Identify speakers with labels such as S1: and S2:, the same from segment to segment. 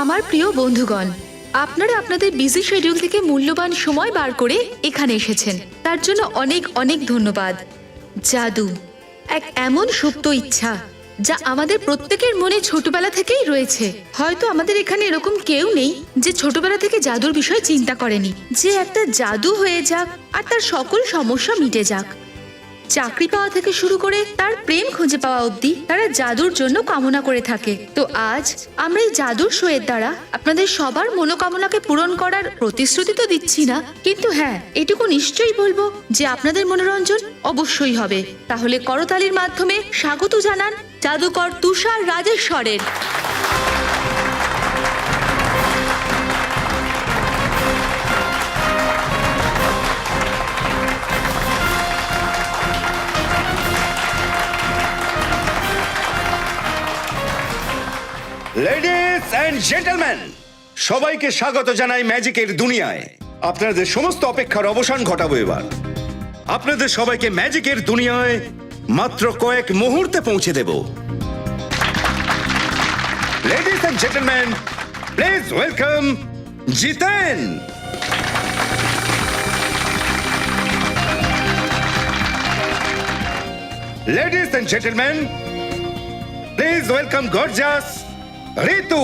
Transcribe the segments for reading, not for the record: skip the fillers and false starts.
S1: আমার প্রিয় বন্ধুগণ, আপনারা আপনাদের বিজি শিডিউল থেকে মূল্যবান সময় বার করে এখানে এসেছেন, তার জন্য অনেক অনেক ধন্যবাদ। জাদু এক এমন সুপ্ত ইচ্ছা যা আমাদের প্রত্যেকের মনে ছোটবেলা থেকেই রয়েছে। হয়তো আমাদের এখানে এরকম কেউ নেই যে ছোটবেলা থেকে জাদুর বিষয়ে চিন্তা করেনি, যে একটা জাদু হয়ে যাক আর তার সকল সমস্যা মিটে যাক। চাকরি পাওয়া থেকে শুরু করে তার প্রেম খুঁজে পাওয়া অবধি তারা জাদুর জন্য কামনা করে থাকে। তো আজ আমরা এই জাদুর শোয়ের দ্বারা আপনাদের সবার মনোকামনাকে পূরণ করার প্রতিশ্রুতি তো দিচ্ছি না, কিন্তু হ্যাঁ, এটুকু নিশ্চয়ই বলবো যে আপনাদের মনোরঞ্জন অবশ্যই হবে। তাহলে করতালির মাধ্যমে স্বাগত জানান জাদুকর তুষার রাজেশ্বরের।
S2: লেডিজ এন্ড জেন্টলম্যান, সবাইকে স্বাগত জানাই ম্যাজিকের দুনিয়ায়। আপনাদের সমস্ত অপেক্ষার অবসান ঘটাবো এবার। আপনাদের সবাইকে ম্যাজিকের দুনিয়ায় মাত্র কয়েক মুহূর্তে পৌঁছে দেব। Ladies and gentleman, please welcome Jiten. Ladies and gentleman, please welcome gorgeous Ritu.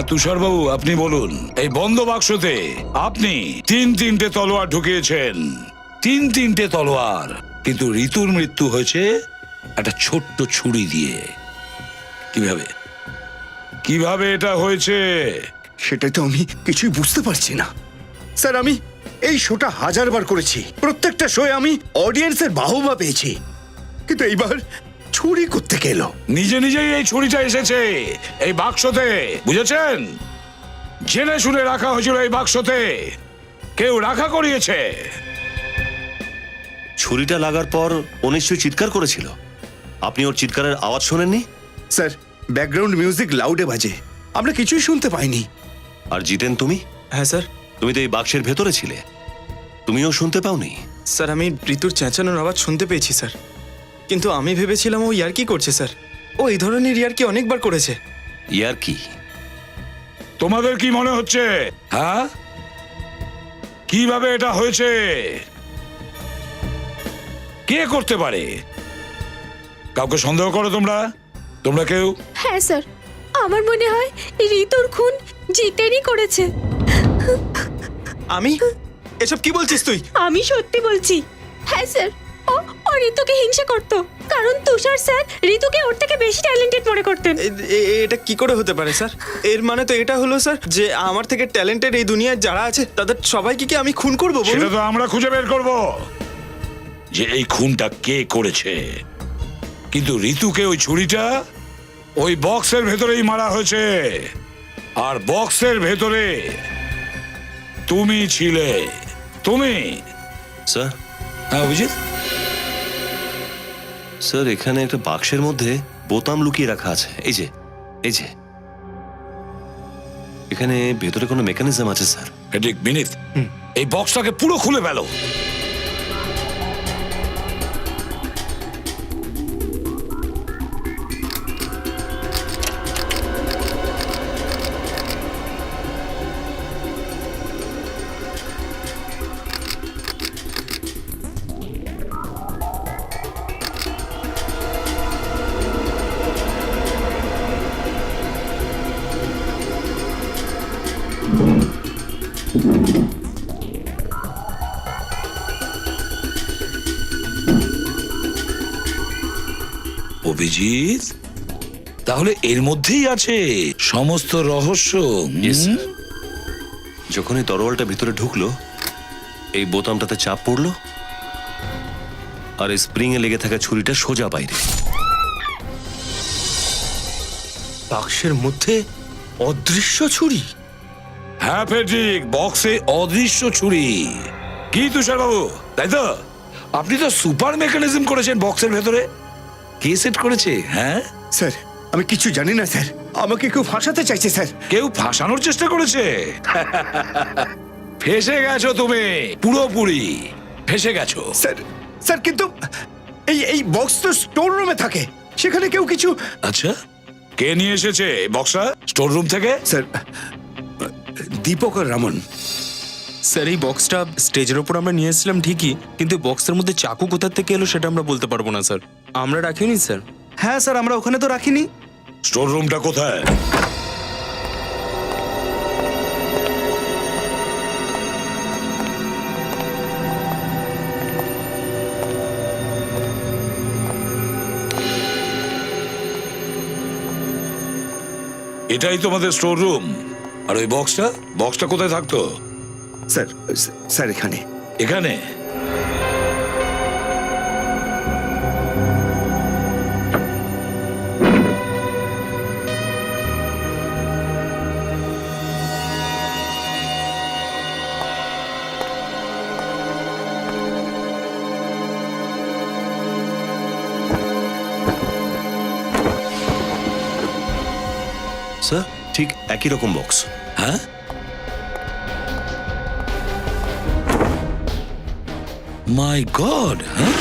S3: Tushar babu, আপনি বলুন, এই বন্ধ বাক্সতে আপনি তিনটে তলোয়ার ঢুকিয়েছেন, তিনটে তলোয়ার, কিন্তু ঋতুর মৃত্যু হয়েছে একটা ছোট্ট ছুরি দিয়ে। কিভাবে কিভাবে এটা হয়েছে?
S2: সেটাই তো আমি কিছুই বুঝতে পারছি না স্যার। আমি এই শোটা 1000 বার করেছি, প্রত্যেকটা শোয়ে আমি অডিয়েন্সের বাহবা পেয়েছি, কিন্তু এইবার ছুরি করতে গেলো।
S3: নিজে নিজেই এই ছুরিটা এসেছে এই বাক্সতে, বুঝেছেন? জেনে শুনে রাখা হয়েছিল এই বাক্সতে, কেউ রাখা করিয়েছে।
S4: ছুরিটা লাগার পর ও নিশ্চয়ই চিৎকার করেছিল। আপনি ওর চিৎকারের আওয়াজ শোনেননি?
S2: স্যার, ব্যাকগ্রাউন্ড মিউজিক লাউডে বাজে, আমরা কিছুই শুনতে পাইনি।
S4: আর জিতেন, তুমি?
S5: হ্যাঁ স্যার।
S4: তুমি তো এই বাক্সের ভেতরে ছিলে, তুমিও শুনতে পাওনি?
S5: স্যার, আমি ঋতুর চেঁচানোর আওয়াজ শুনতে পেয়েছি স্যার, কিন্তু আমি ভেবেছিলাম ও ইয়ার্কি করছে স্যার। ও এই ধরনের ইয়ার্কি অনেকবার করেছে।
S4: ইয়ার কি?
S3: তোমাদের কি মনে হচ্ছে? হ্যাঁ, কিভাবে এটা হয়েছে? কে করতে পারে? কাউকে সন্দেহ করো তোমরা? তোমরা কেউ?
S6: হ্যাঁ স্যার, আমার মনে হয় ঋতুর খুন জিতেনই করেছে।
S5: আমি? এসব কি বলছিস তুই?
S6: আমি সত্যি বলছি। হ্যাঁ স্যার, ও ও ঋতুকে হিংসা করত, কারণ তুষার স্যার ঋতুকে ওর থেকে বেশি ট্যালেন্টেড মনে করতেন।
S5: এটা কি করে হতে পারে স্যার? এর মানে তো এটা হলো স্যার যে আমার থেকে ট্যালেন্টেড এই দুনিয়ায় যারা আছে তাদের সবাইকে কি আমি খুন করবো?
S3: সেটা তো আমরা খুঁজে বের করব যে এই খুনটা কে করেছে। কিন্তু ঋতুকে ওই ছুরিটা ওই বক্সের ভেতরেই মারা হয়েছে, আর বক্সের ভেতরে তুমি ছিলে। তুমি?
S4: স্যার,
S3: হ্যাঁ অভিজিৎ?
S4: স্যার, এখানে একটা বাক্সের মধ্যে বোতাম লুকিয়ে রাখা আছে। এই যে, এই যে, এখানে ভেতরে কোনো মেকানিজম আছে স্যার।
S3: ঠিক বিনীত, এই বক্সটাকে পুরো খুলে ফেলো। অভিজিৎ, তাহলে এর মধ্যেই আছে সমস্ত রহস্য।
S4: Yes, sir. যখন এই তরোয়ালটা ভিতরে ঢুকলো, এই বোতামটাতে চাপ পড়লো, আর এই স্প্রিং এ লেগে থাকা ছুরিটা সোজা বাইরে।
S5: বাক্সের মধ্যে অদৃশ্য ছুরি?
S3: হ্যাঁ ফেডরিক, বক্সে অদৃশ্য ছুরি। কি তুষার বাবু, তাই তো? আপনি তো সুপার মেকানিজম করেছেন বক্সের ভেতরে। কে সেট করেছে? হ্যাঁ
S2: স্যার, আমি কিছু জানি না স্যার, আমাকে কেউ ফাঁসাতে চাইছে স্যার।
S3: কেউ ফাঁসানোর চেষ্টা করেছে? ফেসে গেছো তুমি, পুরোপুরি ফেসে গেছো।
S2: স্যার, স্যার, কিন্তু এই এই বক্স তো স্টোর রুমে থাকে, সেখানে কেউ কিছু।
S3: আচ্ছা, কে নিয়ে এসেছে এই বক্সটা স্টোর রুম থেকে?
S2: স্যার, দীপক আর রমন।
S7: স্যার, এই বক্সটা স্টেজের ওপর আমরা নিয়ে এসেছিলাম ঠিকই, কিন্তু বক্সের মধ্যে চাকু কোথা থেকে এলো সেটা আমরা বলতে পারবো না স্যার। আমরা রাখিনি স্যার।
S5: হ্যাঁ স্যার, আমরা ওখানে তো রাখিনি।
S3: স্টোর রুমটা কোথায়? এটাই তোমাদের স্টোর রুম? আর ওই বক্সটা বক্সটা কোথায় থাকতো?
S2: স্যার, স্যার এখানে।
S3: এখানে?
S4: স্যার, ঠিক একই রকম বক্স।
S3: হ্যাঁ, মাই গড। হ্যাঁ,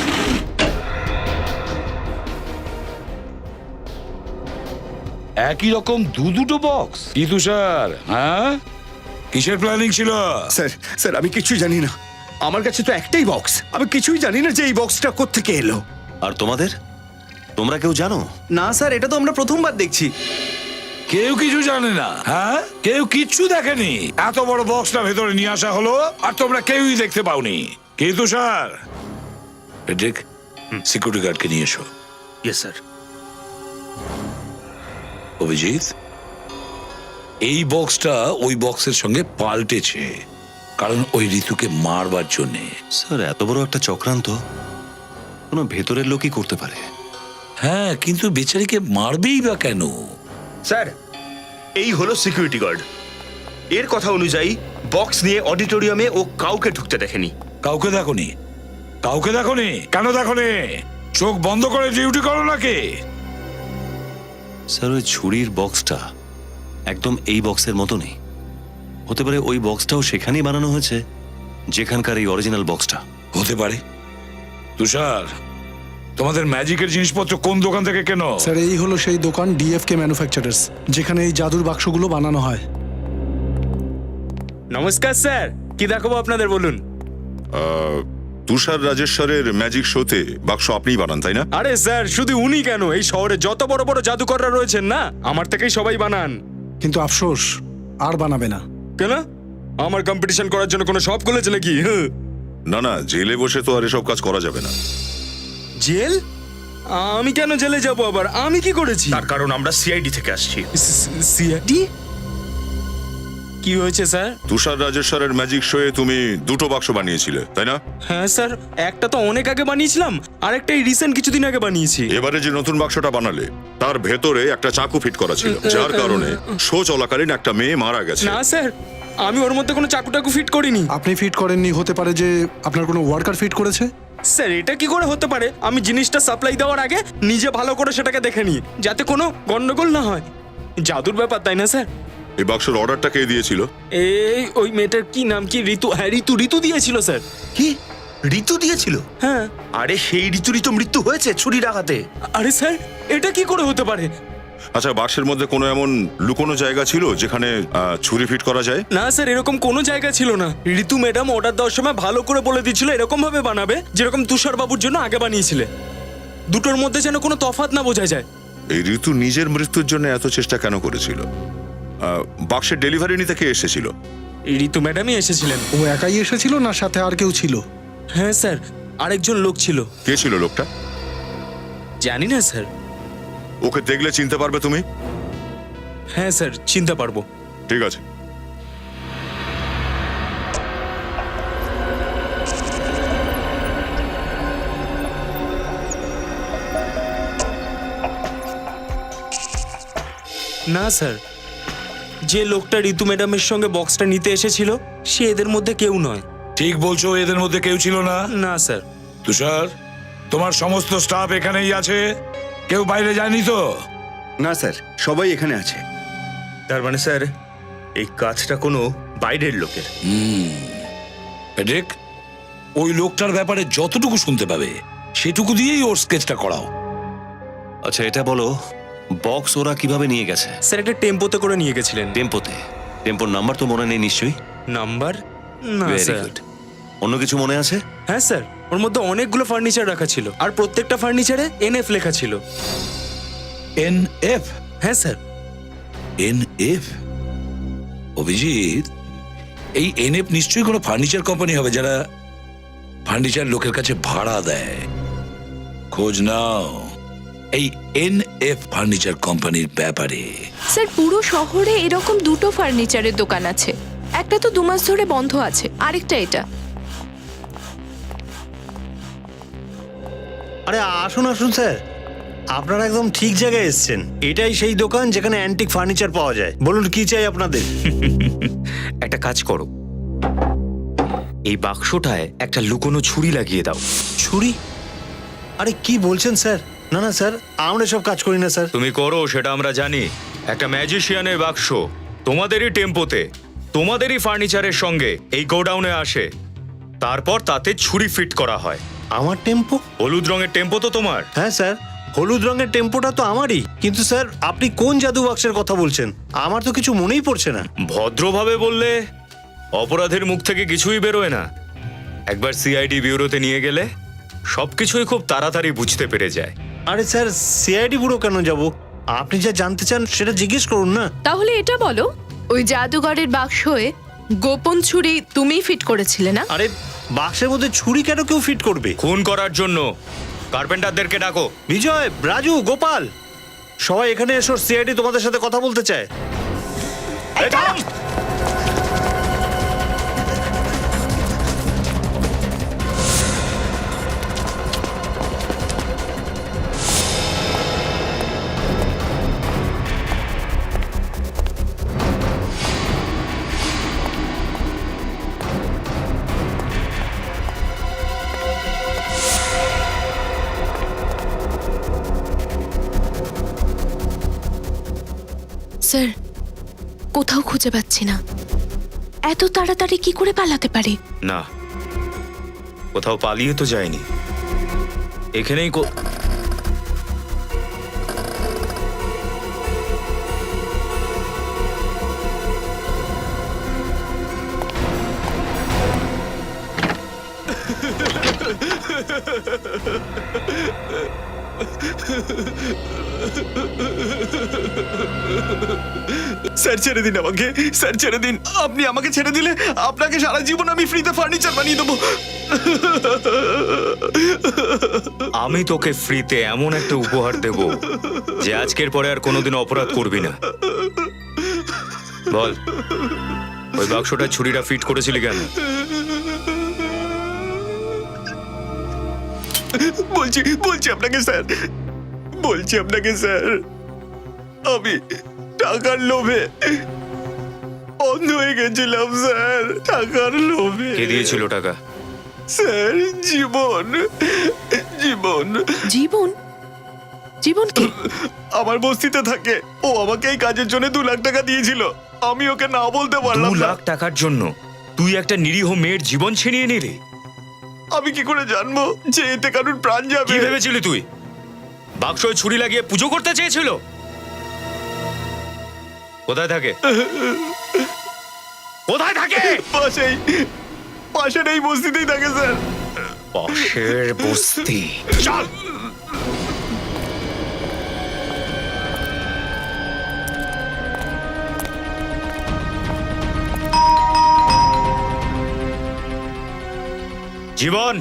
S3: একই রকম দুটো বক্স। কি তুষার, হ্যাঁ কিসের প্ল্যানিং ছিল?
S2: স্যার, স্যার, আমি কিছু জানি না, আমার কাছে তো একটাই বক্স, আমি কিছুই জানি না যে এই বক্সটা কোত্থেকে এলো।
S4: আর তোমাদের? তোমরা কেউ জানো?
S5: না স্যার, এটা তো আমরা প্রথমবার দেখছি।
S3: কেউ কিছু জানে না, হ্যাঁ কেউ কিচ্ছু দেখেনি। এত বড় বক্সটা ভেতরে নিয়ে আসা হলো আর তোমরা কেউই দেখতে পাওনি। কি তুষার, পেড্রিক সিকিউরিটি গার্ডকে নিয়ে এসো।
S4: Yes sir.
S3: অভিজিৎ, এই বক্সটা ওই বক্সের সঙ্গে পাল্টেছে, কারণ ওই ঋতুকে মারবার জন্যে।
S4: স্যার এত বড় একটা চক্রান্ত কোনো ভেতরের লোকই করতে পারে।
S3: হ্যাঁ, কিন্তু বেচারিকে মারবেই বা কেন?
S8: স্যার, এই হলো সিকিউরিটি গার্ড। এর কথা অনুযায়ী বক্স নিয়ে অডিটোরিয়ামে ও কাউকে ঢুকতে দেখেনি।
S3: কাউকে দেখোনি? কাউকে দেখোনি? কেন দেখোনি? চোখ বন্ধ করে ডিউটি করো নাকি?
S4: স্যার ওই ছুরির বক্সটা একদম এই বক্সের মতো নেই। হতে পারে ওই বক্সটাও সেখানেই বানানো হয়েছে যেখানকার এই অরিজিনাল বক্সটা।
S3: হতে পারে। তুষার, তোমাদের ম্যাজিকের জিনিসপত্র কোন দোকান থেকে কেন?
S9: স্যার এই হলো সেই দোকান ডিএফকে ম্যানুফ্যাকচারার্স, যেখানে এই জাদুর বাক্সগুলো বানানো হয়।
S5: নমস্কার স্যার, কি দেখাবো আপনাদের বলুন?
S10: তুষার রাজেশ্বরের ম্যাজিক শোতে বাক্স আপনিই বানান, তাই না?
S5: আরে স্যার, শুধু উনি কেন, এই শহরে যত বড় বড় জাদুকররা রয়েছেন না, আমার থেকেই সবাই বানান।
S9: কিন্তু আফসোস, আর বানাবে না।
S5: কেন? আমার কম্পিটিশন করার জন্য কোনো শপ খুলেছে নাকি?
S10: না না, জেলে বসে তো আর এসব কাজ করা যাবে না।
S5: জেল? আমি কেন জেলে যাব আবার? আমি কি করেছি?
S8: তার কারণ আমরা সিআইডি থেকে আসছি।
S5: সিআইডি? কি হয়েছে স্যার?
S10: তুষার রাজেশ্বরের ম্যাজিক শোয়ে তুমি দুটো বাক্স বানিয়েছিলে, তাই না?
S5: হ্যাঁ স্যার, একটা তো অনেক আগে বানিয়েছিলাম, আরেকটা এই রিসেন্ট কিছুদিন আগে বানিয়েছি।
S10: এবারে যে নতুন বাক্সটা বানালে তার ভেতরে একটা চাকু ফিট করা ছিল, যার কারণে শো চলাকালীন একটা মেয়ে মারা গেছে।
S5: না স্যার, আমি ওর মধ্যে কোনো চাকুটাকু ফিট করিনি।
S9: আপনি ফিট করেননি, হতে পারে যে আপনার কোনো ওয়ার্কার ফিট করেছে।
S5: স্যার এটা কি করে হতে পারে? আমি জিনিসটা সাপ্লাই দেওয়ার আগে নিজে ভালো করে সেটাকে দেখে নিই, যাতে কোনো গন্ডগোল না হয়। জাদুর ব্যাপার, তাই না স্যার?
S10: এই বাক্সের অর্ডারটা কে দিয়েছিল?
S5: এই ওই মেয়েটার কি নাম কি? ঋতু? হ্যাঁ ঋতু দিয়েছিল স্যার।
S8: কি ঋতু দিয়েছিল? হ্যাঁ। আরে সেই ঋতুরই তো মৃত্যু হয়েছে ছুরির আঘাতে।
S5: আরে স্যার, এটা কি করে হতে পারে?
S10: আচ্ছা, বাক্সের মধ্যে কোনো এমন লুকোনো জায়গা ছিল যেখানে ছুরি ফিট করা যায়?
S5: না স্যার, এরকম কোনো জায়গা ছিল না। ঋতু ম্যাডাম অর্ডার দেওয়ার সময় ভালো করে বলে দিচ্ছিল এরকম ভাবে বানাবে যেরকম তুষার বাবুর জন্য আগে বানিয়েছিলে। দুটোর মধ্যে যেন কোনো তফাৎ না বোঝা যায়।
S10: এই ঋতু নিজের মৃত্যুর জন্য এত চেষ্টা কেন করেছিল? বাক্সের ডেলিভারি নিতে কে এসেছিল?
S5: ঋতু ম্যাডামই এসেছিলেন।
S9: ও একাই এসেছিল না সাথে আর কেউ ছিল?
S5: হ্যাঁ স্যার, আরেকজন লোক ছিল।
S10: কে ছিল লোকটা?
S5: জানি না স্যার।
S10: ওকে দেখলে চিনতে পারবে তুমি?
S5: হ্যাঁ স্যার, চিনতে পারবো।
S10: ঠিক আছে।
S5: না স্যার, যে লোকটা ঋতু ম্যাডামের সঙ্গে বক্সটা নিতে এসেছিল সে এদের মধ্যে কেউ নয়।
S3: ঠিক বলছো, এদের মধ্যে কেউ ছিল না।
S5: না স্যার।
S3: তুষার, তোমার সমস্ত স্টাফ এখানেই আছে, কেউ বাইরে যায়নি তো?
S2: না স্যার, সবাই এখানে আছে।
S8: তার মানে স্যার এই কাজটা কোনো বাইরের লোকের।
S3: পেড্রিক, ওই লোকটার ব্যাপারে যতটুকু শুনতে পাবে সেটুকু দিয়েই ওর স্কেচটা করাও।
S4: আচ্ছা এটা বলো, বক্স ওরা কিভাবে নিয়ে গেছে?
S5: স্যার একটা টেম্পোতে করে নিয়ে গেছিলেন।
S4: টেম্পোতে? টেম্পোর নাম্বার তো মনে নেই নিশ্চয়ই?
S5: নাম্বার? না
S4: ভেরি
S5: স্যার।
S4: গুড। অন্য কিছু মনে আছে?
S5: হ্যাঁ স্যার, ওর মধ্যে অনেকগুলো ফার্নিচার রাখা ছিল আর প্রত্যেকটা ফার্নিচারে এনএফ লেখা ছিল।
S3: NF?
S5: হ্যাঁ স্যার।
S3: NF? অভিজিৎ, এই NF নিশ্চয়ই কোনো ফার্নিচার কোম্পানি হবে যারা ফার্নিচার লোকের কাছে ভাড়া দেয়। খোঁজ নাও এই NF ফার্নিচার কোম্পানির ব্যাপারে।
S6: স্যার পুরো শহরে এরকম দুটো ফার্নিচারের দোকান আছে, একটা তো 2 মাস ধরে বন্ধ আছে, আরেকটা এটা।
S11: আরে আসুন আসুন স্যার, আপনারা একদম ঠিক জায়গায় এসেছেন। এটাই সেই দোকান যেখানে অ্যান্টিক ফার্নিচার পাওয়া যায়। বলুন কি চাই আপনাদের?
S8: একটা কাজ করো, এই বাক্সটায় একটা লুকোনো ছুরি লাগিয়ে দাও।
S11: ছুরি? আরে কি বলছেন স্যার? না না স্যার, আমরা সব কাজ করি না স্যার।
S8: তুমি করো সেটা আমরা জানি। একটা ম্যাজিশিয়ানের বাক্স তোমাদেরই টেম্পোতে তোমাদেরই ফার্নিচারের সঙ্গে এই গোডাউনে আসে, তারপর তাতে ছুরি ফিট করা হয়।
S11: আমার টেম্পো?
S8: হলুদ রঙের টেম্পো তো তোমার?
S11: হ্যাঁ স্যার, হলুদ রঙের টেম্পোটা তো আমারই। কিন্তু স্যার আপনি কোন জাদু বাক্সের কথা বলছেন? আমার তো কিছু মনেই পড়ছে না।
S8: ভদ্রভাবে বললে অপরাধের মুখ থেকে কিছুই বেরোয় না। একবার সিআইডি ব্যুরোতে নিয়ে গেলে সবকিছুই খুব তাড়াতাড়ি বুঝতে পেরে যায়।
S11: আরে স্যার, সিআইডি ব্যুরো কেন যাব? আপনি যা জানতে চান সেটা জিজ্ঞেস করুন না।
S6: তাহলে এটা বলো, ওই জাদুঘরের বাক্সে গোপন ছুরি তুমিই ফিট করেছিলে না?
S11: আরে বাক্সের মধ্যে ছুরি কেন কেউ ফিট করবে?
S8: খুন করার জন্য কার্পেন্টারদেরকে ডাকো।
S11: বিজয়, রাজু, গোপাল, সবাই এখানে এসো, সিআইডি তোমাদের সাথে কথা বলতে চায়।
S8: এই থাম!
S6: স্যার, কোথাও খুঁজে পাচ্ছি না। এত তাড়াতাড়ি কি করে পালাতে পারে?
S8: না, কোথাও পালিয়ে তো যায়নি, এখানেই
S5: স্যার ছেড়ে দিন আমাকে, স্যার ছেড়ে দিন। আপনি আমাকে ছেড়ে দিলে আপনাকে সারা জীবন আমি ফ্রিতে ফার্নিচার বানিয়ে দেবো।
S8: আমি তোকে ফ্রিতে এমন একটা উপহার দেব যে আজকের পরে আর কোনোদিন অপরাধ করবি না। বল, ওই বাক্সটা ছুরিটা ফিট করেছিলি কেন?
S5: বলছি আপনাকে স্যার, আমি টাকার লোভে অন্ধ হয়ে গেছিলাম স্যার, টাকার লোভে।
S8: কে দিয়েছিল টাকা?
S5: স্যার, জীবন।
S6: জীবনকে
S5: আমার বস্তিতে থাকে, ও আমাকে এই কাজের জন্য 2 লাখ টাকা দিয়েছিল। আমি ওকে না বলতে পারলাম
S8: 2
S5: না।
S8: লাখ টাকার জন্য তুই একটা নিরীহ মেয়ের জীবন ছিনিয়ে নিলি?
S5: আমি কি করে জানবো যে এতে কারোর প্রাণ যাবে?
S8: কি ভেবেছিলি তুই বাক্সয় ছুরি লাগিয়ে পুজো করতে চেয়েছিল? কোথায় থাকে? কোথায় থাকে?
S5: পাশের এই বস্তিতেই থাকে স্যার।
S8: পাশের বস্তি? চল। জীবন,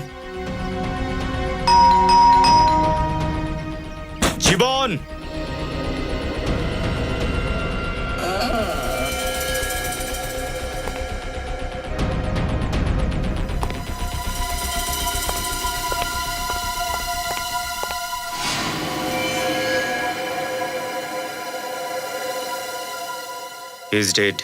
S8: জীবন, is dead.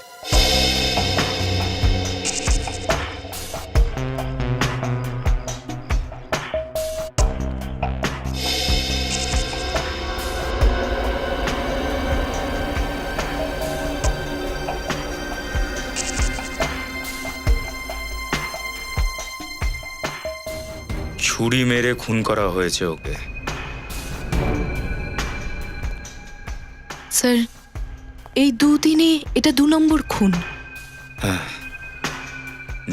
S8: ছুরি মেরে খুন করা হয়েছে ওকে।
S6: স্যার, এই 2 দিনে এটা 2 নম্বর খুন।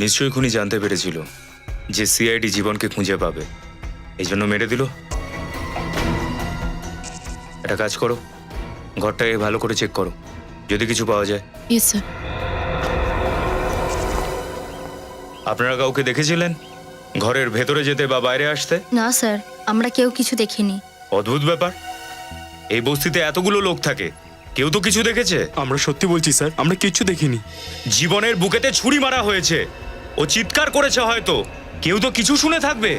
S8: নিশ্চয়ই খুনি জানতে পেরেছিল যে সিআইডি জীবনকে খুঁজে পাবে, এই জন্য মেরে দিল। একটা কাজ করো, ঘরটাকে ভালো করে চেক করো, যদি কিছু পাওয়া যায়।
S6: Yes sir.
S8: আপনারা কাউকে দেখেছিলেন ঘরের ভেতরে যেতে বা বাইরে আসতে?
S1: না স্যার, আমরা কেউ কিছু দেখিনি।
S8: অদ্ভুত ব্যাপার, এই বস্তিতে এতগুলো লোক থাকে, কেউ তো কিছু দেখেছে?
S5: আমরা সত্যি বলছি স্যার, আমরা কিচ্ছু দেখিনি।
S8: জীবনের বুকেতে ছুরি মারা হয়েছে, ও চিৎকার করেছে, হয়তো কেউ তো কিছু শুনে থাকবে।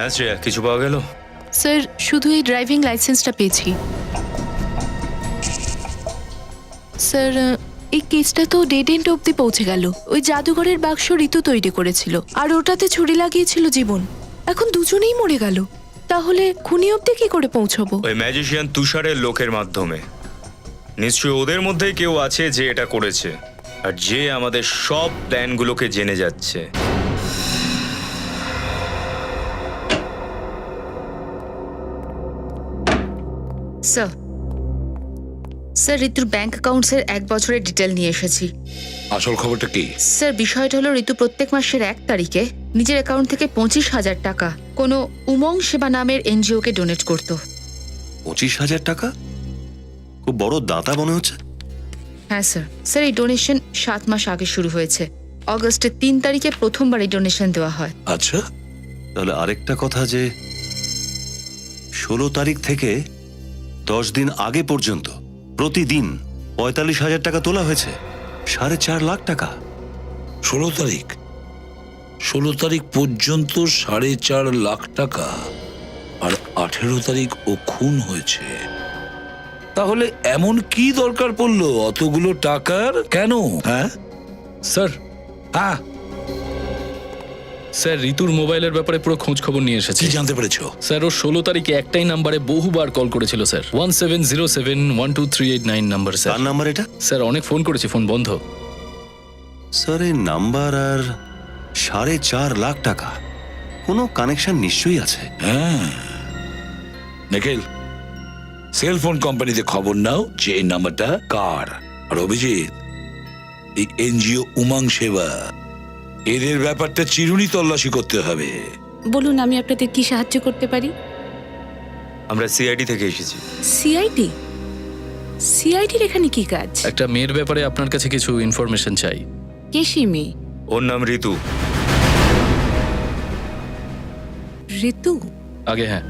S8: হ্যাঁ শ্রেয়া, কিছু পাওয়া গেল?
S6: স্যার, শুধু এই ড্রাইভিং লাইসেন্সটা পেয়েছি। স্যার, এই কেসটা তো ডেড এন্ড অবধি পৌঁছে গেল। ওই জাদুঘরের বাক্স ঋতু তৈরি করেছিল, আর ওটাতে ছুরি লাগিয়েছিল জীবন। এখন দুজনেই মরে গেল, তাহলে খুনি অবধি কি করে পৌঁছবো?
S8: ওই ম্যাজিশিয়ান তুষারের লোকের মাধ্যমে। নিশ্চয়ই ওদের মধ্যেই কেউ আছে যে এটা করেছে, আর যে আমাদের সব প্ল্যানগুলোকে জেনে যাচ্ছে।
S1: স্যার স্যার ঋতুর ব্যাংক অ্যাকাউন্টসের 1 বছরের ডিটেল নিয়ে এসেছি।
S3: আসল খবরটা কি?
S1: স্যার বিষয়টা হলো ঋতু প্রত্যেক মাসের 1 তারিখে নিজের অ্যাকাউন্ট থেকে 25,000 টাকা কোনো উমং সেবা নামের এনজিওকে ডোনেট করত।
S4: 25,000 টাকা? খুব বড় দাতা মনে হচ্ছে।
S1: হ্যাঁ স্যার। স্যার এই ডোনেশন 7 মাস আগে শুরু হয়েছে। অগস্টের 3 তারিখে প্রথমবার এই ডোনেশন দেওয়া হয়।
S3: আচ্ছা,
S4: তাহলে আরেকটা কথা যে 16 তারিখ থেকে 10 দিন আগে পর্যন্ত প্রতিদিন 45,000 টাকা তোলা হয়েছে। 4.5 লাখ টাকা।
S3: 16 তারিখ পর্যন্ত 4.5 লাখ টাকা, আর 18 তারিখ ও খুন হয়েছে। তাহলে এমন কি দরকার পড়লো অতগুলো টাকার? কেন? হ্যাঁ
S5: স্যার
S3: হ্যাঁ,
S5: স্যার ঋতুর মোবাইলের ব্যাপারে পুরো খোঁজ খবর নিয়ে এসেছি।
S3: কি জানতে পেরেছো?
S5: স্যার ও 16 তারিখে একটাই নাম্বারে বহুবার কল করেছিল স্যার। 17071238 number sir.
S4: কার নাম্বার এটা?
S5: স্যার অনেক ফোন করেছি, ফোন বন্ধ।
S4: স্যার এই নাম্বার আর 4.5 লাখ টাকা কোনো কানেকশন নিশ্চয়ই আছে।
S3: হ্যাঁ নিখিল, সেলফোন কোম্পানিতে খবর নাও যে এই নাম্বারটা কার। আর অভিজিৎ, এই এনজিও উমং সেবা, এদের ব্যাপারটা চিরুনি তল্লাশি করতে হবে।
S6: বলুন আমি আপনাদের কি সাহায্য করতে পারি?
S8: আমরা সিআইডি থেকে এসেছি।
S6: সিআইডি? সিআইডির এখানে কি কাজ?
S5: একটা মেয়ের ব্যাপারে আপনার কাছে কিছু ইনফরমেশন চাই।
S6: কে সেই মেয়ে?
S8: ওর নাম ঋতু।
S6: ঋতু?
S5: আগে হ্যাঁ।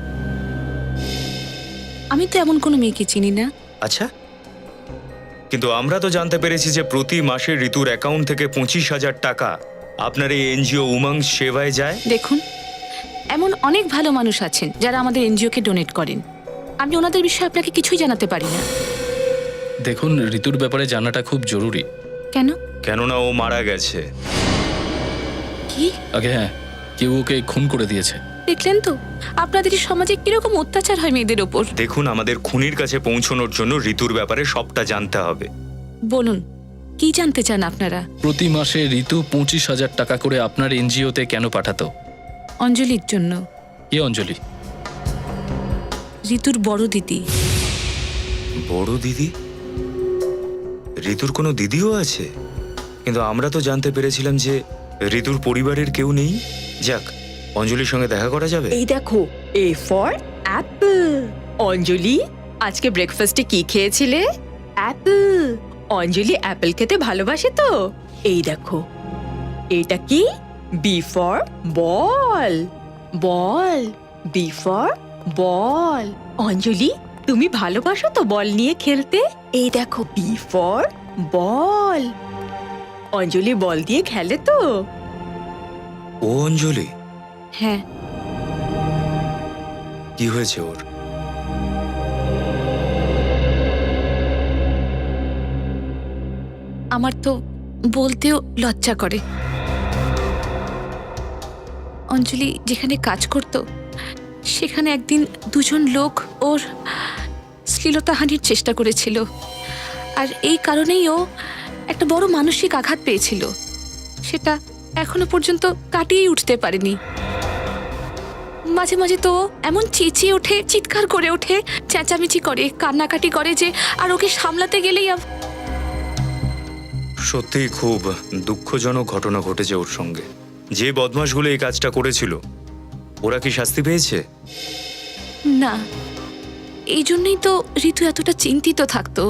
S6: আমি তো এমন কোনো মেয়েকে চিনি না।
S8: আচ্ছা, কিন্তু আমরা তো জানতে পেরেছি যে প্রতি মাসে ঋতুর অ্যাকাউন্ট থেকে 25,000 টাকা আপনার এই এনজিও উমং সেবায় যায়।
S6: দেখুন, এমন অনেক ভালো মানুষ আছেন যারা আমাদের এনজিওকে ডোনেট করেন। আমি ওনাদের বিষয়ে আপনাকে কিছুই জানাতে পারি না।
S5: দেখুন, ঋতুর ব্যাপারে জানাটা খুব জরুরি।
S6: কেন?
S8: কেননা ও মারা গেছে।
S6: কি?
S5: আগে হ্যাঁ, কেউ ওকে খুন করে দিয়েছে।
S6: দেখলেন তো আপনাদের এই সমাজে কিরকম অত্যাচার হয় মেয়েদের ওপর।
S8: দেখুন, আমাদের খুনির কাছে পৌঁছানোর জন্য ঋতুর ব্যাপারে সবটা জানতে হবে।
S6: বলুন কি জানতে চান আপনারা?
S5: প্রতি মাসে ঋতু 25,000 টাকা করে আপনার এনজিওতে কেন পাঠাতো?
S6: অঞ্জলির জন্য।
S5: কে অঞ্জলি?
S6: ঋতুর বড় দিদি।
S8: বড় দিদি? ঋতুর কোনো দিদিও আছে? কিন্তু আমরা তো জানতে পেরেছিলাম যে ঋতুর পরিবারের কেউ নেই। যাক, অঞ্জলির সঙ্গে দেখা করা যাবে।
S12: এই দেখো, এ ফর অ্যাপল। অঞ্জলি, আজকে ব্রেকফাস্টে কি খেয়েছিলে? অ্যাপল। অঞ্জলি অ্যাপল খেতে ভালোবাসে তো। এই দেখো, এটা কি? B for ball. Ball. B for ball. Anjali, তুমি ভালোবাসো তো বল নিয়ে খেলতে? এই দেখো, বি ফর বল। অঞ্জলি বল দিয়ে খেলে তো।
S8: ও অঞ্জলি?
S6: হ্যাঁ।
S8: কি হয়েছে ওর?
S6: আমার তো বলতেও লজ্জা করে। অঞ্জলি যেখানে কাজ করত সেখানে একদিন দুজন লোক ওর শ্লীলতাহানির চেষ্টা করেছিল, আর এই কারণেই ও একটা বড় মানসিক আঘাত পেয়েছিল। সেটা এখনো পর্যন্ত কাটিয়ে উঠতে পারেনি। মাঝে মাঝে তো ও এমন চেঁচিয়ে ওঠে, চিৎকার করে ওঠে, চেঁচামেচি করে, কান্নাকাটি করে যে আর ওকে সামলাতে গেলেই
S8: সত্যিই খুব দুঃখজনক ঘটনা ঘটেছে ওর সঙ্গে। যে বদমাশগুলো এই কাজটা করেছিল, ওরা কি শাস্তি পেয়েছে?
S6: না। এই জন্যই তো ঋতু এতটা চিন্তিত থাকতো।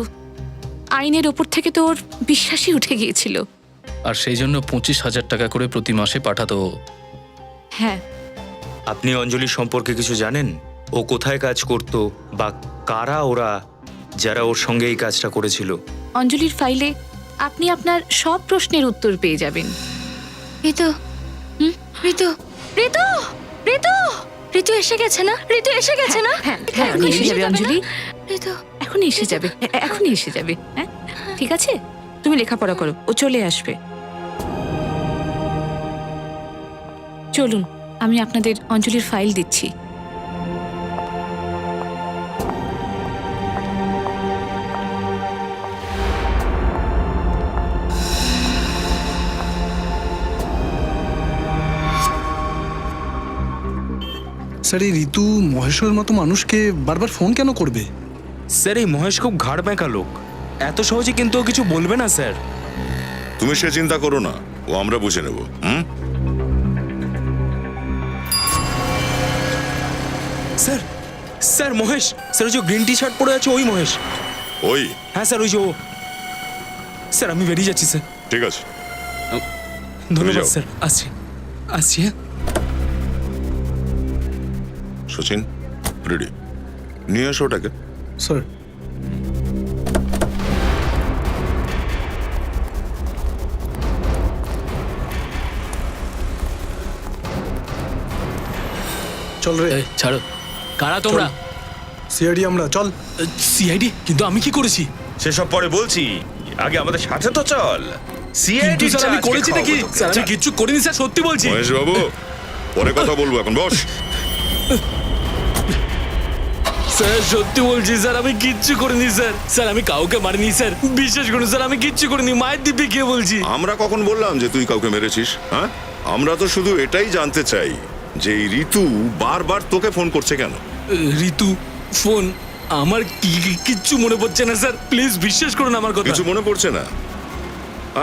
S6: আইনের ওপর থেকে তো ওর বিশ্বাসই উঠে গিয়েছিল।
S5: আর সেই জন্য 25,000 টাকা করে প্রতি মাসে পাঠাতো।
S6: হ্যাঁ।
S8: আপনি অঞ্জলির সম্পর্কে কিছু জানেন? ও কোথায় কাজ করত, বা কারা ওরা যারা ওর সঙ্গে এই কাজটা করেছিল?
S6: অঞ্জলির ফাইলে আপনি আপনার সব প্রশ্নের উত্তর পেয়ে যাবেন।
S1: ঋতু, ঋতু, ঋতু, ঋতু, ঋতু এসে গেছে না? ঋতু এসে গেছে না?
S6: হ্যাঁ, এখনই এসে যাবে অঞ্জলি।
S1: ঋতু
S6: এখনই এসে যাবে, এখনই এসে যাবে। হ্যাঁ, ঠিক আছে, তুমি লেখাপড়া করো, ও চলে আসবে। চলুন, আমি আপনাদের অঞ্জলির ফাইল দিচ্ছি।
S9: স্যার এই ঋতু মহেশ্বরের মতো মানুষকে বারবার ফোন কেন করবে?
S7: স্যার এই মহেশ খুব ঘাড় ব্যাঁকা লোক, এত সহজে কিন্তু ও কিছু বলবে না স্যার।
S10: তুমি সে চিন্তা করো না, ও আমরা বুঝে নেব। হুম?
S7: স্যার, স্যার মহেশ, স্যার ওই যে গ্রিন টি শার্ট পরে আছে ওই মহেশ।
S10: ওই
S7: হ্যাঁ স্যার ওই যে ও। স্যার আমি বেরিয়ে যাচ্ছি স্যার।
S10: ঠিক আছে,
S7: ধন্যবাদ
S10: যাও।
S7: স্যার, আসছি আসছি। হ্যাঁ
S10: সচিন রেডি, নিয়ে এসো ওটাকে।
S9: স্যার চল রে,
S5: ছাড়ো, কারা তোমরা?
S9: সিআইডি আমরা, চল।
S5: সিআইডি? কিন্তু আমি কি করেছি?
S8: সেসব পরে বলছি, আগে আমাদের সাথে তো চল।
S5: কিন্তু স্যার আমি করেছি নাকি? স্যার আমি কিচ্ছু করিনি স্যার, সত্যি বলছি।
S10: মহেশ বাবু, পরে কথা বলবো, এখন বস।
S5: স্যার সত্যি বলছি স্যার, আমি কিচ্ছু করিনি স্যার। স্যার আমি কাউকে মারিনি স্যার, বিশ্বাস করুন স্যার, আমি কিচ্ছু করিনি। মায়ের দিব্যি কে বলছি।
S10: আমরা কখন বললাম যে তুই কাউকে মেরেছিস? হ্যাঁ, আমরা তো শুধু এটাই জানতে চাই যে এই ঋতু বারবার তোকে ফোন করছে কেন?
S5: ঋতু ফোন? আমার কিচ্ছু মনে পড়ছে না স্যার, প্লিজ বিশ্বাস করুন আমার কথা।
S10: কিছু মনে পড়ছে না?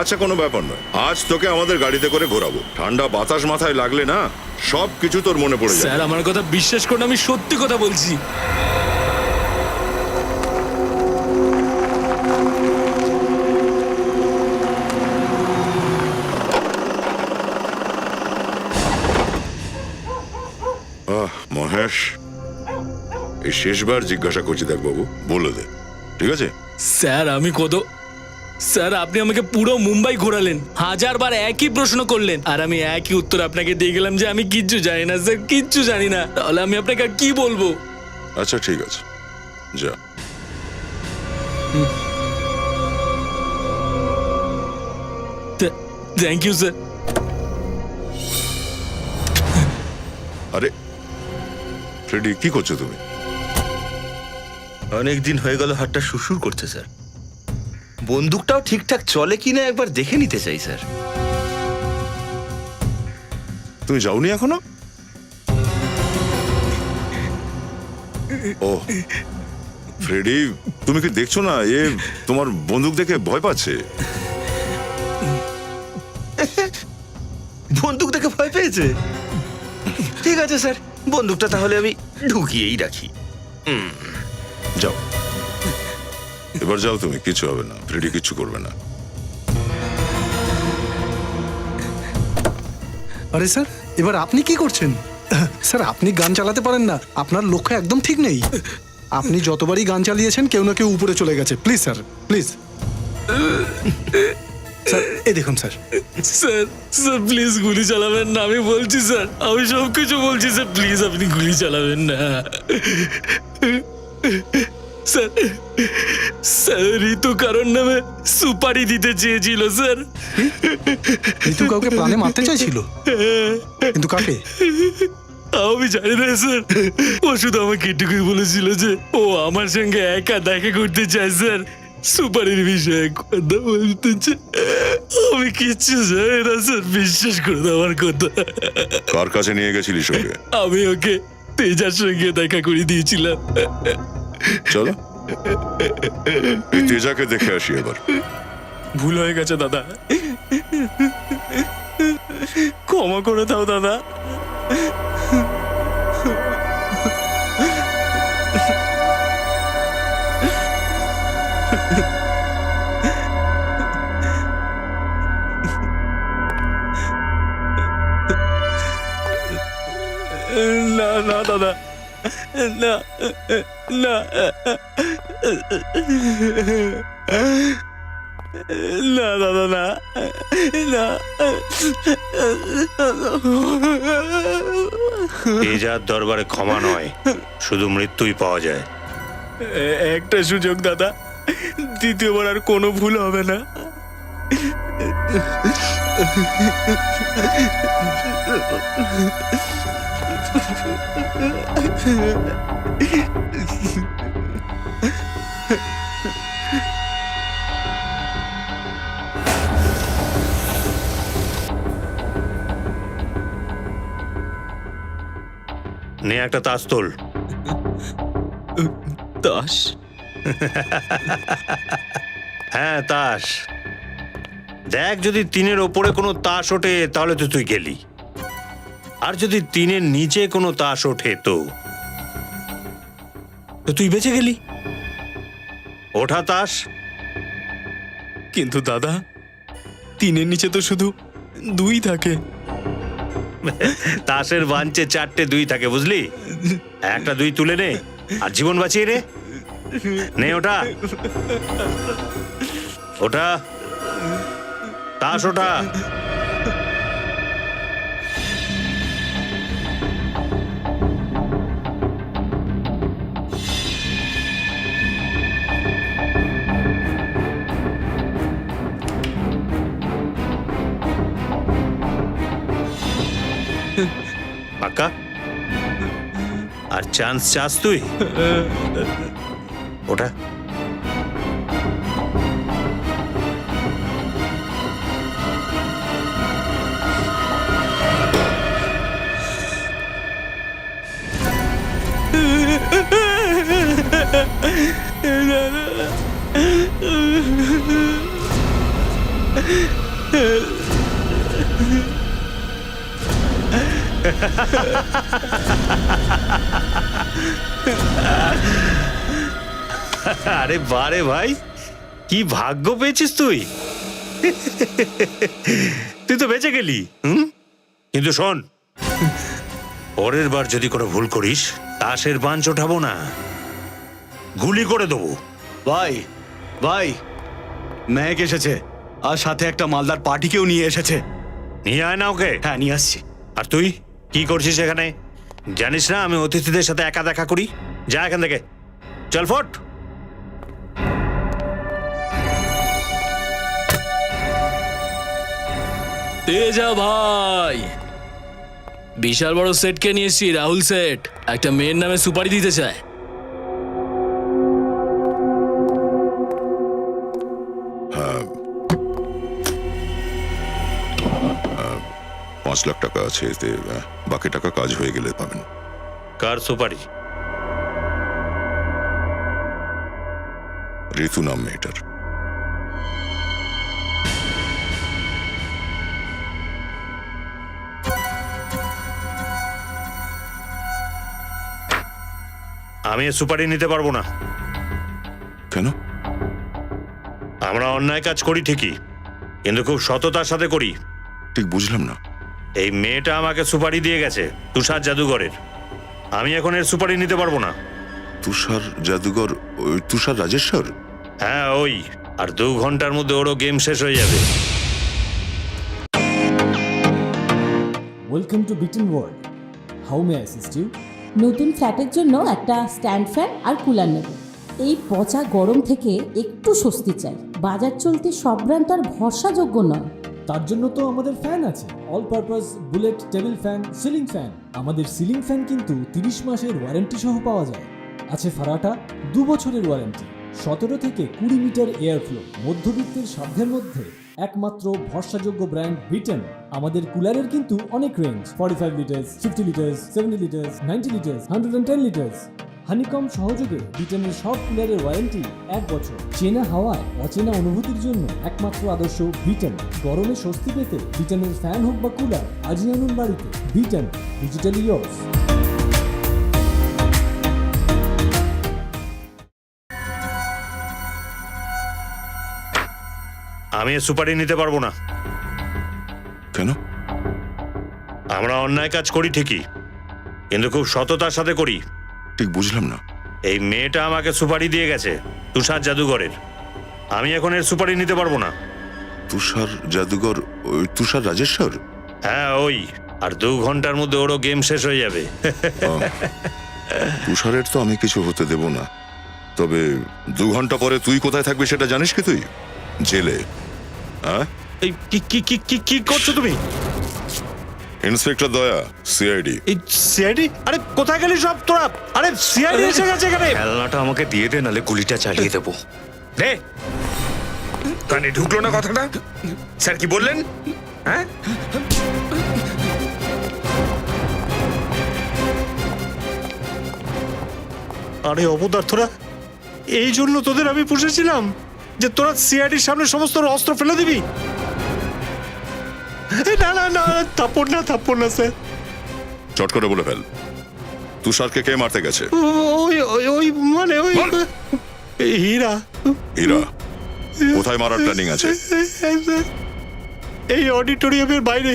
S10: আচ্ছা, কোনো ব্যাপার নয়, আজ তোকে আমাদের গাড়িতে করে ঘোরাবো। ঠান্ডা বাতাস মাথায় লাগলে না সব কিছু তোর মনে পড়ে
S5: স্যার
S10: যাবে।
S5: আমার কথা বিশ্বাস করুন, আমি সত্যি কথা বলছি।
S10: মহেশ, এই শেষবার জিজ্ঞাসা করছি, দেখ বাবু, বলে দে, ঠিক আছে?
S5: স্যার আমি স্যার আপনি আমাকে পুরো মুম্বাই ঘোরালেন, 1000 বার একই প্রশ্ন করলেন, আর আমি একই উত্তর আপনাকে দিয়ে গেলাম যে আমি কিচ্ছু জানি না স্যার, কিচ্ছু জানি না। তাহলে আমি আপনাকে আর কি বলবো?
S10: আচ্ছা ঠিক আছে, যা।
S5: Thank you sir.
S10: আরে ফ্রেডি, কি করছো তুমি?
S13: অনেক দিন হয়ে গেল হাতটা শুশুর করছে স্যার। বন্দুকটাও ঠিকঠাক চলে কিনা একবার দেখে নিতে চাই স্যার।
S10: তুমি যাওনি এখনো? ও ফ্রেডি, তুমি কি দেখছো না এ তোমার বন্দুক দেখে ভয় পাচ্ছে?
S13: বন্দুক দেখে ভয় পেয়েছে? ঠিক আছে স্যার, বন্দুকটা তাহলে আমি ঢুকিয়েই রাখি।
S10: যাও, এবার যাও তুমি, কিছু হবে না, ফ্রেডি কিচ্ছু করবে না।
S9: আরে স্যার, এবার আপনি কি করছেন? স্যার আপনি গান চালাতে পারেন না, আপনার লক্ষ্য একদম ঠিক নেই। আপনি যতবারই গান চালিয়েছেন কেউ না কেউ উপরে চলে গেছে। Please sir, please. স্যার এই দেখুন স্যার।
S5: স্যার স্যার প্লিজ গুলি চালাবেন না, আমি বলছি স্যার, আমি সব কিছু বলছি স্যার, প্লিজ আপনি গুলি চালাবেন না। স্যার স্যার ঋতু কারণ নামে সুপারি দিতে চেয়েছিল স্যার।
S9: ঋতু কাউকে প্রাণে মারতে চাইছিল, কিন্তু কাকে?
S5: আমি জানি না স্যার, ও শুধু আমাকে এটুকুই বলেছিল যে ও আমার সঙ্গে একা দেখা করতে চায় স্যার, সুপারির বিষয়ে কথা বলতে চায়। আমি কিচ্ছু জানি না স্যার, বিশ্বাস করে আমার কথা।
S10: কার কাছে নিয়ে গেছিলিস ওকে?
S5: আমি ওকে তেজার সঙ্গে দেখা করে দিয়েছিলাম।
S10: চলো এই তেজাকে দেখে আসি এবার।
S7: ভুল হয়ে গেছে দাদা, ক্ষমা করে দাও দাদা। না না দাদা, না না না দাদা, না না।
S11: এই যার দরবারে ক্ষমা নয়, শুধু মৃত্যুই পাওয়া যায়।
S7: একটা সুযোগ দাদা, দ্বিতীয়বার আর কোনো ভুল হবে না।
S11: নে একটা তাস তোল।
S7: দাস,
S11: হ্যাঁ, তাস। দেখ, যদি 3-এর ওপরে কোনো তাস ওঠে তাহলে তো তুই গেলি, আর যদি 3-এর নিচে কোনো তাস ওঠে তো তুই বেঁচে গেলি। ওঠা তাস।
S7: কিন্তু দাদা 3-এর নিচে তো শুধু 2 থাকে।
S11: তাসের বাঞ্চে 4টে 2 থাকে, বুঝলি? একটা 2 তুলে নে আর জীবন বাঁচিয়ে নে। নে ওটা, ওটা তাস, ওটা। পাক্কা? আর চান্স চাস তুই? ওটা আরে বারে ভাই, কি ভাগ্য পেয়েছিস তুই। তুই তো বেঁচে গেলি। কিন্তু শোন, পরের বার যদি কোনো ভুল করিস, তাসের বাঞ্চ ওঠাবো না, গুলি করে দেবো।
S14: ভাই ভাই, মেঘ এসেছে আর সাথে একটা মালদার পার্টিকেও নিয়ে এসেছে।
S11: নিয়ে আয় না ওকে।
S14: হ্যাঁ, নিয়ে আসছি।
S11: আর তুই কি করছিস এখানে? জানিস না আমি অতিথিদের সাথে একা দেখা করি? যা এখান থেকে, চল ফট।
S5: তেজা ভাই, বিশাল বড় সেটকে নিয়ে এসছি, রাহুল সেট। একটা মেয়ের নামে সুপারি দিতে চায়।
S10: 5 লাখ টাকা আছে এতে, বাকি টাকা কাজ হয়ে গেলে পাবেন।
S11: কার সুপারি?
S10: ঋতু নাম মেয়েটার।
S11: আমি এ সুপারি নিতে পারবো না।
S10: কেন?
S11: আমরা অন্যায় কাজ করি ঠিকই, কিন্তু খুব সততার সাথে করি।
S10: ঠিক বুঝলাম না।
S11: এই মেয়েটা আমাকে সুপারি দিয়ে গেছে তুষার জাদুঘরের। আমি এখন এর সুপারি নিতে পারবো না।
S10: তুষার জাদুঘর? ওই তুষার রাজেশ্বর?
S11: হ্যাঁ, ওই। আর 2 ঘন্টার মধ্যে ওরও গেম শেষ হয়ে যাবে।
S15: Welcome to Bitten world. How may I assist you?
S16: নতুন ফ্ল্যাটের জন্য একটা স্ট্যান্ড ফ্যান আর কুলার নেব। এই পচা গরম থেকে একটু স্বস্তি চাই। বাজার চলতে সব ব্র্যান্ড তো আর ভরসাযোগ্য নয়।
S15: তার জন্য তো আমাদের ফ্যান আছে, all purpose bullet table fan, ceiling fan. আমাদের সিলিং ফ্যান কিন্তু 30 মাসের ওয়ারেন্টি সহ পাওয়া যায়। আছে ফারাটা 2 বছরের ওয়ারেন্টি, 17 থেকে 20 মিটার এয়ার ফ্লো, মধ্যবিত্তের সাধ্যের মধ্যে একমাত্র ভরসাযোগ্য ব্র্যান্ড বিটেন। আমাদের কুলারের কিন্তু অনেক range, 45 litres, 50 litres, 70 litres, 90 litres, 110 litres. Honeycomb সহযোগে বিটেনের সব কুলারের ওয়ারেন্টি 1 বছর। চেনা হাওয়ায় অচেনা অনুভূতির জন্য একমাত্র আদর্শ বিটেন। গরমে স্বস্তি পেতে বিটেনের ফ্যান হোক বা কুলার, আজই আনুন বাড়িতে। Beaten, digitally yours.
S11: আমি এ সুপারি নিতে পারবো না।
S10: কেন?
S11: আমরা অন্যায় কাজ করি ঠিকই, কিন্তু খুব সততার সাথে করি।
S10: ঠিক বুঝলাম না।
S11: এই মেয়েটা আমাকে সুপারি দিয়ে গেছে তুষার জাদুঘরের। আমি এখন এর সুপারি নিতে পারবো না।
S10: তুষার জাদুঘর? ওই তুষার রাজেশ্বর?
S11: হ্যাঁ, ওই। আর 2 ঘন্টার মধ্যে ওরও গেম শেষ হয়ে যাবে।
S10: তুষারের তো আমি কিছু হতে দেব না, তবে 2 ঘন্টা পরে তুই কোথায় থাকবি সেটা জানিস কি? তুই জেলে। হ্যাঁ,
S11: এই কি করছো তুমি?
S10: ইন্সপেক্টর দয়া, সিআইডি।
S11: এই সিআইডি? আরে কোথায় গেলি সব তোরা? আরে সিআইডি এসে গেছে এখানে।
S8: খেলনাটা আমাকে দিয়ে দে, নালে গুলিটা চালিয়ে দেবো।
S11: দে।
S3: কানে ঢুকলো না কথাটা? স্যার কি বললেন? হ্যাঁ,
S11: আরে অপদার্থরা, এই জন্য তোদের আমি পুষেছিলাম যে তোরা সিআইডির সামনে সমস্ত অস্ত্র ফেলে দিবি? না না না, থাপ্পড় না স্যার।
S10: চট করে বলে ফেল, তুষারকে কে মারতে গেছে?
S11: ওই ওই ওই মানে ওই হীরা।
S10: হীরা কোথায় মারার প্ল্যানিং আছে?
S11: এই অডিটোরিয়ামের বাইরে।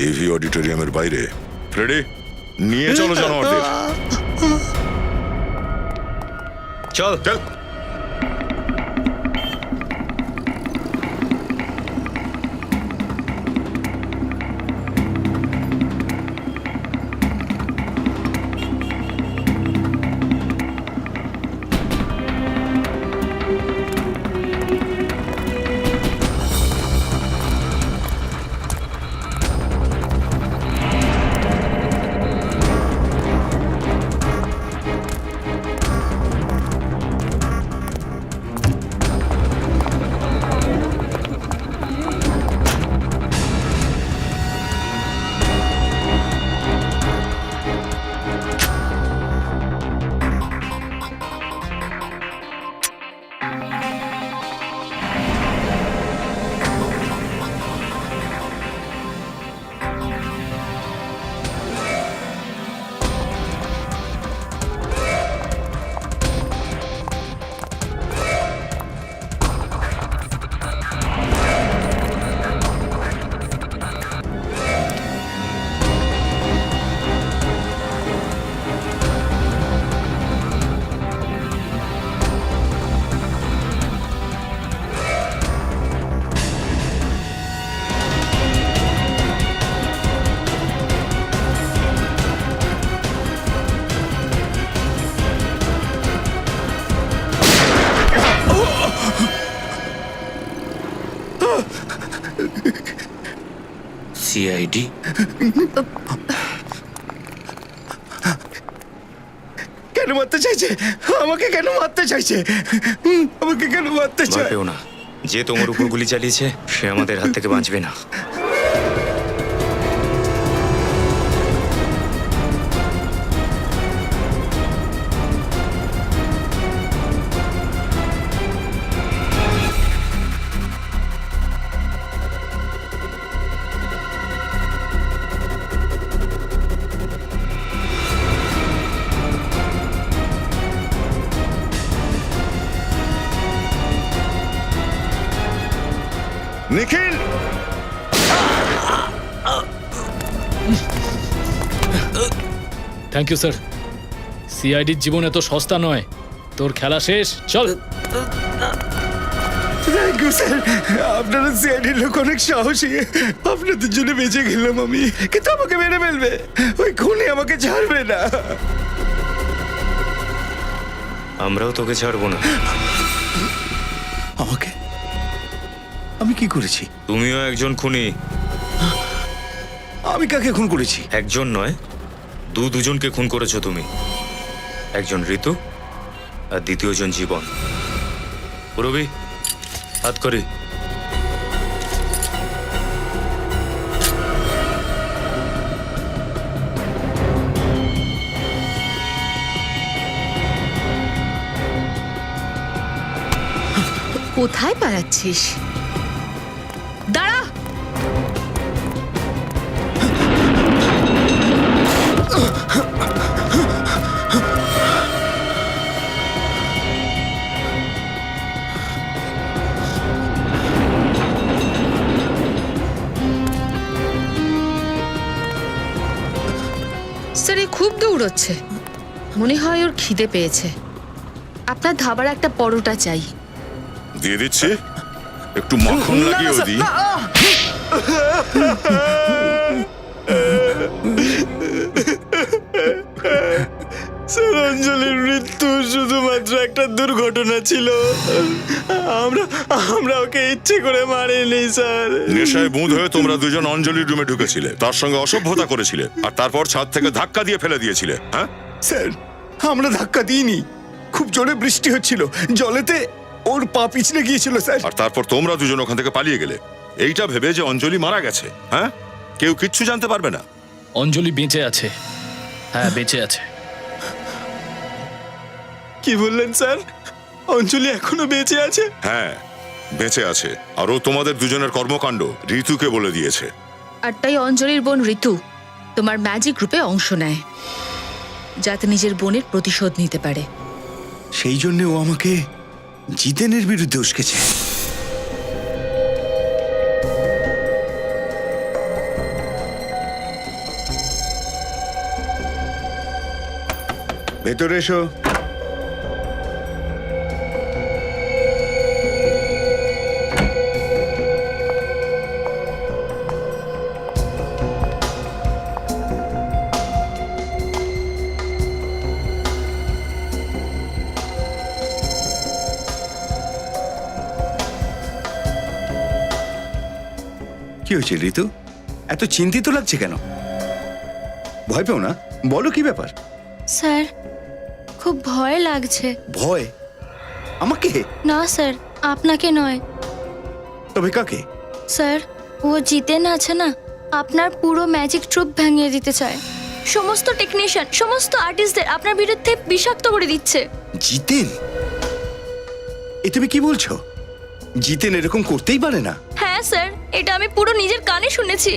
S10: এভি অডিটোরিয়ামের বাইরে? ফ্রেডি, নিয়ে চলো জানোয়ারদের।
S8: চল
S10: চল।
S8: সিআইডি?
S2: কেন মারতে চাইছে আমাকে? কেন মারতে চাইছে আমাকে? কেন মারতে
S8: ভয়
S2: চায়?
S8: পেও না, যে তোমার উপর গুলি চালিয়েছে সে আমাদের হাত থেকে বাঁচবে না।
S10: নিখিল,
S5: থ্যাংক ইউ স্যার। সিআইডির জীবন এত সস্তা নয়। তোর খেলা শেষ, চল।
S2: থ্যাংক ইউ স্যার, আপনারা সিআইডির লোক অনেক সাহসী। আপনাদের জন্য বেঁচে গেলাম আমি, কিন্তু আমাকে মেরে ফেলবে। ওই খুনি আমাকে ছাড়বে না।
S8: আমরাও তোকে ছাড়বো না।
S2: আমাকে? আমি কি করেছি?
S8: তুমিও একজন খুনি।
S2: আমি কাকে খুন করেছি?
S8: একজন নয়, দুজনকে খুন করেছো তুমি। একজন ঋতু আর দ্বিতীয়জন জীবন। রবি, হাত করি।
S1: কোথায় পালাচ্ছিস? দাঁড়া! স্যার, এ খুব দৌড়চ্ছে। মনে হয় ওর খিদে পেয়েছে। আপনার ধাবার একটা পরোটা চাই।
S10: দিয়ে দিচ্ছি, একটু মাখন লাগিয়ে দিই।
S2: স্যার, অঞ্জলির মৃত্যু শুধুমাত্র একটা দুর্ঘটনা ছিল। আমরা ওকে ইচ্ছে করে মারিনি স্যার।
S10: নেশায় বুঁদ হয়ে তোমরা দুজন অঞ্জলির রুমে ঢুকেছিলে, তার সঙ্গে অসভ্যতা করেছিলে, আর তারপর ছাদ থেকে ধাক্কা দিয়ে ফেলে দিয়েছিলে। হ্যাঁ
S2: স্যার, আমরা ধাক্কা দিইনি। খুব জোরে বৃষ্টি হচ্ছিল, জলেতে ওর পা পিছলে গিয়েছিল স্যার।
S10: আর তারপর তোমরা দুজন ওখান থেকে পালিয়ে গেলে, এইটা ভেবে যে অঞ্জলি মারা গেছে। হ্যাঁ, কেউ কিচ্ছু জানতে পারবে না।
S5: অঞ্জলি বেঁচে আছে। হ্যাঁ, বেঁচে আছে।
S2: কি বললেন স্যার?
S7: অঞ্জলি এখনো বেঁচে আছে?
S10: হ্যাঁ বেঁচে আছে, আর ও তোমাদের দুজনের কর্মকাণ্ড ঋতুকে বলে দিয়েছে।
S1: আর তাই অঞ্জলির বোন ঋতু তোমার ম্যাজিক গ্রুপে অংশ নেয়, যাতে নিজের বোনের প্রতিশোধ নিতে পারে।
S2: সেই জন্য ও আমাকে জিতেনের বিরুদ্ধে উস্কেছে। ভেতরে এসো। কি হয়েছে ঋতু? এত চিন্তিত লাগছে কেন? ভয় পেও না, বলো কি ব্যাপার?
S6: স্যার খুব ভয় লাগছে।
S2: ভয়? আমাকে?
S6: না স্যার, আপনাকে নয়।
S2: তবে কাকে?
S6: স্যার, ও জিতেন আছে না, আপনার পুরো ম্যাজিক ট্রুপ ভেঙে দিতে চায়। সমস্ত টেকনিশিয়ান, সমস্ত আর্টিস্টদের আপনার বিরুদ্ধে বিষাক্ত করে দিচ্ছে।
S2: জিতেন? এ তুমি কি বলছো? জিতেন এরকম করতেই পারে না।
S6: হ্যাঁ স্যার, এটা আমি পুরো নিজের কানে শুনেছি।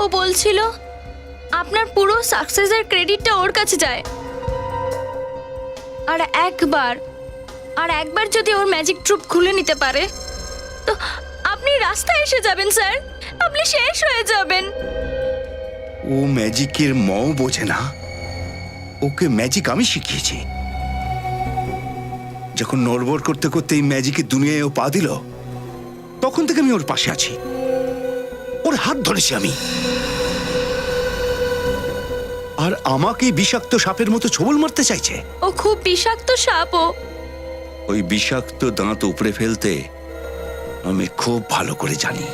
S6: ও বলছিল আপনার পুরো সাকসেসের ক্রেডিটটা ওর কাছে যায়। আর একবার যদি ওর ম্যাজিক ট্রুপ খুলে নিতে পারে, তো আপনি রাস্তায় এসে যাবেন স্যার, আপনি শেষ হয়ে যাবেন।
S2: ও ম্যাজিকের মও বোঝে না। ওকে ম্যাজিক আমি শিখিয়েছি। যখন নড়বড় করতে করতে এই ম্যাজিকের দুনিয়ায় ও পা দিল, তখন থেকে আমি ওর পাশে আছি, ওর হাত ধরেছি আমি। আর আমাকে বিষাক্ত সাপের মতো ছোবল মারতে চাইছে।
S6: ও খুব বিষাক্ত সাপ।
S2: ওই বিষাক্ত দাঁত উপড়ে ফেলতে আমি খুব ভালো করে জানি।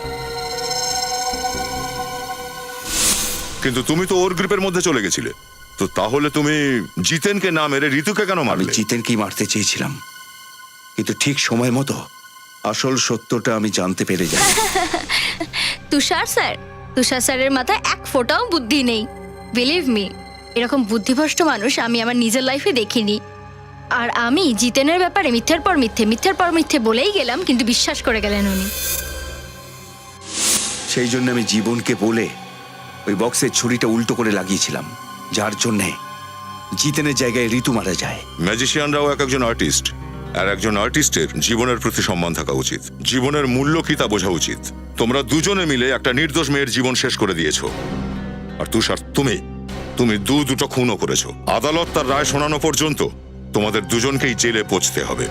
S10: কিন্তু তুমি তো ওর গ্রুপের মধ্যে চলে গেছিলে, তো তাহলে তুমি জিতেনকে না মেরে ঋতুকে কেন মারলে?
S2: আমি জিতেনকেই মারতে চেয়েছিলাম, কিন্তু ঠিক সময় মতো আসল সত্যটা আমি জানতে পেরে যাই।
S6: তুষার স্যারের মাথায় এক ফোঁটাও বুদ্ধি নেই। বিলিভ মি, এরকম বুদ্ধিভ্রষ্ট মানুষ আমি আমার নিজের লাইফে দেখিনি। আর আমি জিতেনের ব্যাপারে মিথ্যের পর মিথ্যে বলেই গেলাম, কিন্তু বিশ্বাস করে গেলেন উনি।
S2: সেই জন্য আমি জীবনকে বলে ওই বক্সের ছুরিটা উল্টো করে লাগিয়েছিলাম, যার জন্যে জিতেনের জায়গায় ঋতু মারা যায়।
S10: ম্যাজিশিয়ানরাও এক একজন আর্টিস্ট, আর একজন আর্টিস্টের জীবনের প্রতি সম্মান থাকা উচিত, জীবনের মূল্য কি তা বোঝা উচিত। তোমরা দুজনে মিলে একটা নির্দোষ মেয়ের জীবন শেষ করে দিয়েছো। আর তুষার, তুমি দুটো খুনও করেছো। আদালত তার রায় শোনানো পর্যন্ত তোমাদের দুজনকেই জেলে পৌঁছতে হবে।